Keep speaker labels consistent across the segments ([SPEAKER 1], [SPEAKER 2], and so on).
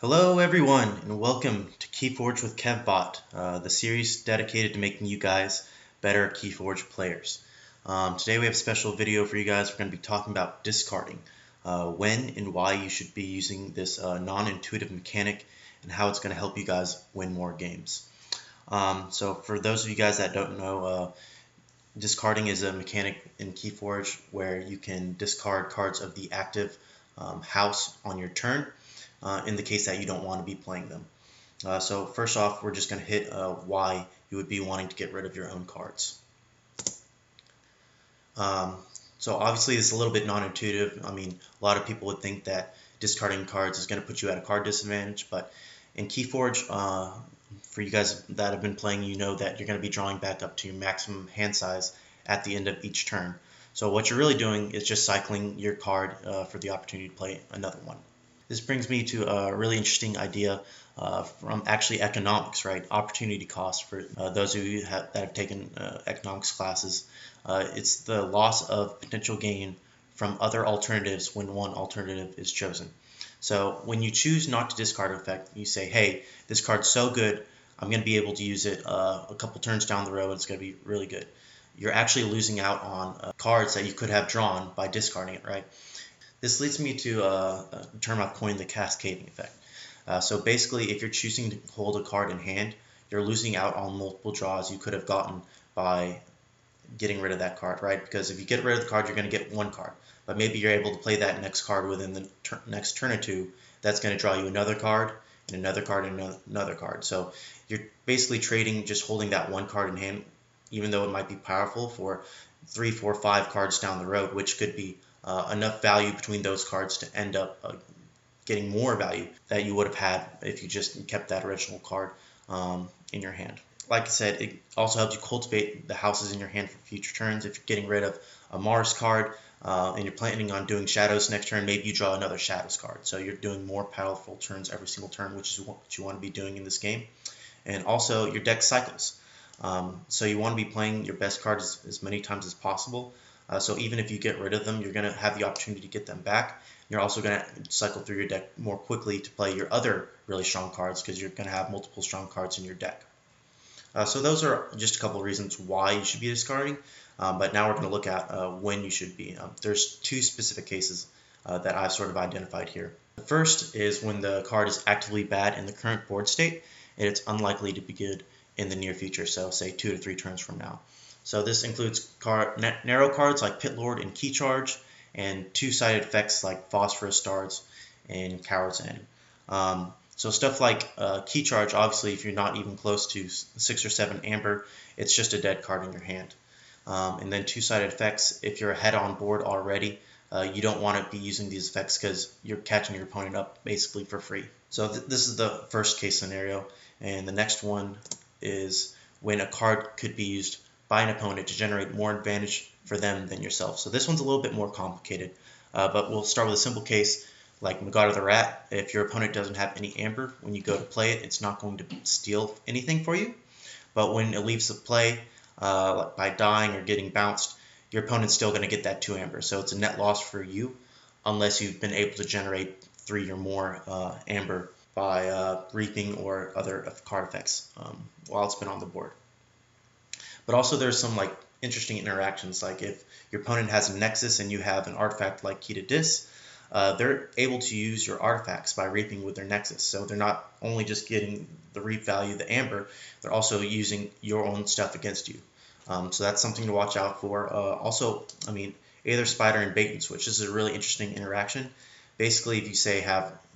[SPEAKER 1] Hello everyone and welcome to Keyforge with KevBot, the series dedicated to making you guys better Keyforge players. Today we have a special video for you guys. We're going to be talking about discarding, when and why you should be using this non-intuitive mechanic and how it's going to help you guys win more games. So for those of you guys that don't know, discarding is a mechanic in Keyforge where you can discard cards of the active house on your turn in the case that you don't want to be playing them. So first off, we're just going to hit why you would be wanting to get rid of your own cards. So obviously it's a little bit non-intuitive. I mean, a lot of people would think that discarding cards is going to put you at a card disadvantage, but in Keyforge, for you guys that have been playing, you know that you're going to be drawing back up to your maximum hand size at the end of each turn. So what you're really doing is just cycling your card for the opportunity to play another one. This brings me to a really interesting idea from actually economics, right? Opportunity cost for those of you that have taken economics classes. It's the loss of potential gain from other alternatives when one alternative is chosen. So when you choose not to discard an effect, you say, hey, this card's so good, I'm going to be able to use it a couple turns down the road. It's going to be really good. You're actually losing out on cards that you could have drawn by discarding it, right? This leads me to a term I've coined, the cascading effect. So basically, if you're choosing to hold a card in hand, you're losing out on multiple draws you could have gotten by getting rid of that card, right? Because if you get rid of the card, you're going to get one card. But maybe you're able to play that next card within the next turn or two. That's going to draw you another card, and another card, and another card. So you're basically trading just holding that one card in hand, even though it might be powerful, for 3, 4, 5 cards down the road, which could be enough value between those cards to end up getting more value that you would have had if you just kept that original card in your hand. Like I said, it also helps you cultivate the houses in your hand for future turns. If you're getting rid of a Mars card and you're planning on doing shadows next turn, maybe you draw another shadows card. So you're doing more powerful turns every single turn, which is what you want to be doing in this game. And also your deck cycles. So you want to be playing your best cards as many times as possible. So even if you get rid of them, you're going to have the opportunity to get them back. You're also going to cycle through your deck more quickly to play your other really strong cards because you're going to have multiple strong cards in your deck. So those are just a couple of reasons why you should be discarding. But now we're going to look at when you should be. There's two specific cases that I've sort of identified here. The first is when the card is actively bad in the current board state, and it's unlikely to be good in the near future, so say 2 to 3 turns from now. So this includes narrow cards like Pit Lord and Key Charge, and two-sided effects like Phosphorus Stars and Coward's End. So stuff like Key Charge, obviously, if you're not even close to 6 or 7 Amber, it's just a dead card in your hand. And then two-sided effects, if you're ahead on board already, you don't want to be using these effects because you're catching your opponent up basically for free. So this is the first case scenario, and the next one is when a card could be used by an opponent to generate more advantage for them than yourself. So this one's a little bit more complicated, but we'll start with a simple case like Magod of the Rat. If your opponent doesn't have any amber, when you go to play it, it's not going to steal anything for you. But when it leaves the play, by dying or getting bounced, your opponent's still going to get that 2 amber. So it's a net loss for you unless you've been able to generate 3 or more amber by reaping or other card effects while it's been on the board. But also there's some like interesting interactions, like if your opponent has a Nexus and you have an artifact like Key to Dis, they're able to use your artifacts by reaping with their Nexus. So they're not only just getting the reap value, the amber, they're also using your own stuff against you. So that's something to watch out for. Also, I mean, Aether Spider and Bait and Switch. This is a really interesting interaction. Basically, if you say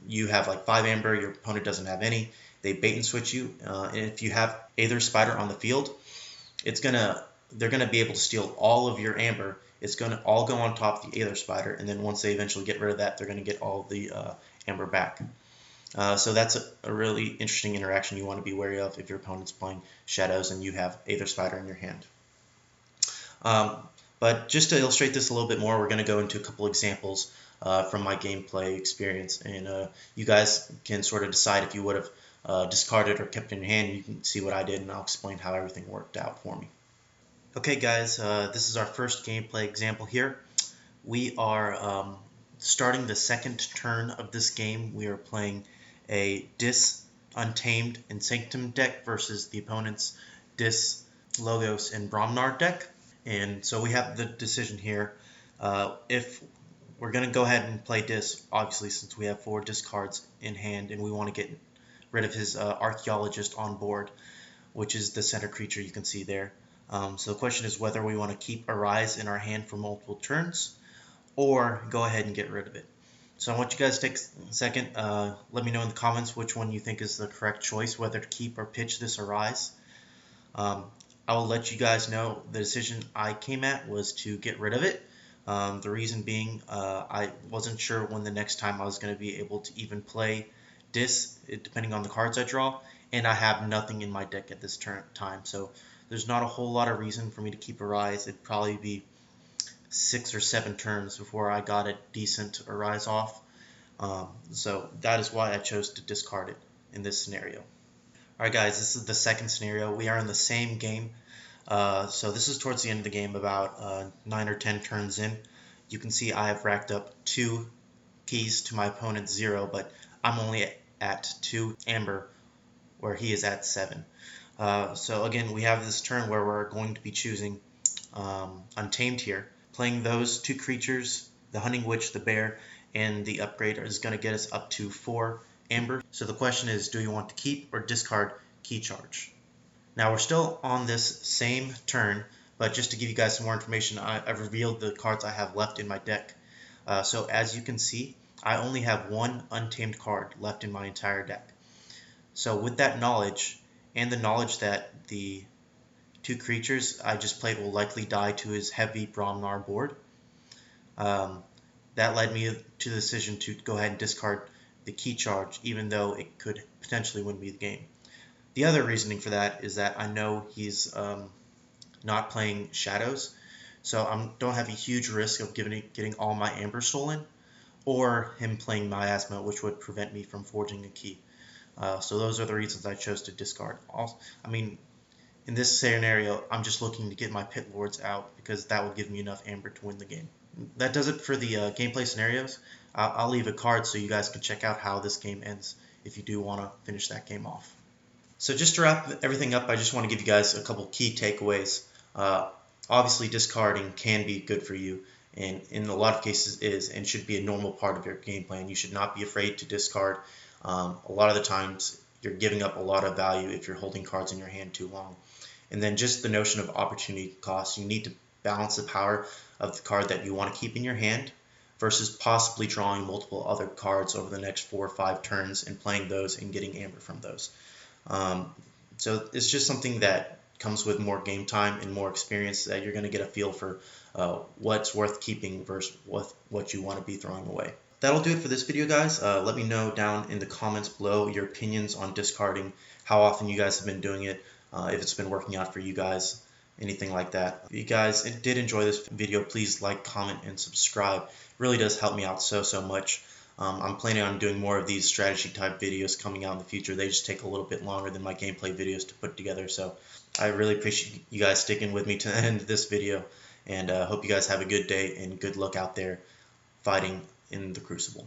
[SPEAKER 1] you have like 5 amber, your opponent doesn't have any, they bait and switch you. And if you have Aether Spider on the field, they're gonna be able to steal all of your amber. It's gonna all go on top of the Aether Spider, and then once they eventually get rid of that, they're gonna get all of the amber back. So that's a really interesting interaction you want to be wary of if your opponent's playing Shadows and you have Aether Spider in your hand. But just to illustrate this a little bit more, we're going to go into a couple examples from my gameplay experience, and you guys can sort of decide if you would have discarded or kept it in your hand. You can see what I did, and I'll explain how everything worked out for me. Okay guys, this is our first gameplay example here. We are starting the second turn of this game. We are playing a Dis, Untamed, and Sanctum deck versus the opponent's Dis, Logos, and Bromnar deck. And so we have the decision here. If we're going to go ahead and play Dis, obviously, since we have 4 discards in hand and we want to get rid of his Archaeologist on board, which is the center creature you can see there. So the question is whether we want to keep Arise in our hand for multiple turns or go ahead and get rid of it. So I want you guys to take a second, let me know in the comments which one you think is the correct choice, whether to keep or pitch this Arise. I will let you guys know the decision I came at was to get rid of it. The reason being I wasn't sure when the next time I was going to be able to even play Dis, depending on the cards I draw, and I have nothing in my deck at this time, so there's not a whole lot of reason for me to keep Arise. It'd probably be 6 or 7 turns before I got a decent Arise off. So that is why I chose to discard it in this scenario. Alright guys, this is the second scenario. We are in the same game. So this is towards the end of the game, about 9 or 10 turns in. You can see I have racked up 2 keys to my opponent's 0, but I'm only at 2 amber, where he is at 7. So again, we have this turn where we're going to be choosing Untamed here. Playing those 2 creatures, the Hunting Witch, the Bear, and the upgrade is going to get us up to 4 amber. So the question is, do you want to keep or discard Key Charge? Now we're still on this same turn, but just to give you guys some more information, I've revealed the cards I have left in my deck. So as you can see, I only have 1 Untamed card left in my entire deck. So with that knowledge, and the knowledge that the 2 creatures I just played will likely die to his heavy Bromnar board, that led me to the decision to go ahead and discard the Key Charge, even though it could potentially win me the game. The other reasoning for that is that I know he's not playing Shadows, so I don't have a huge risk of getting all my Amber stolen, or him playing Miasma, which would prevent me from forging a key. So those are the reasons I chose to discard. Also, I mean, in this scenario, I'm just looking to get my Pit Lords out because that would give me enough Amber to win the game. That does it for the gameplay scenarios. I'll leave a card so you guys can check out how this game ends if you do want to finish that game off. So just to wrap everything up, I just want to give you guys a couple key takeaways. Obviously, discarding can be good for you, and in a lot of cases is and should be a normal part of your game plan. You should not be afraid to discard. A lot of the times, you're giving up a lot of value if you're holding cards in your hand too long. And then just the notion of opportunity cost. You need to balance the power of the card that you want to keep in your hand versus possibly drawing multiple other cards over the next 4 or 5 turns and playing those and getting amber from those. So it's just something that comes with more game time and more experience, that you're going to get a feel for what's worth keeping versus what you want to be throwing away. That'll do it for this video, guys. Let me know down in the comments below your opinions on discarding, how often you guys have been doing it, if it's been working out for you guys, anything like that. If you guys did enjoy this video, please like, comment, and subscribe. It really does help me out so much. I'm planning on doing more of these strategy type videos coming out in the future. They just take a little bit longer than my gameplay videos to put together, so I really appreciate you guys sticking with me to the end of this video, and hope you guys have a good day and good luck out there fighting in the Crucible.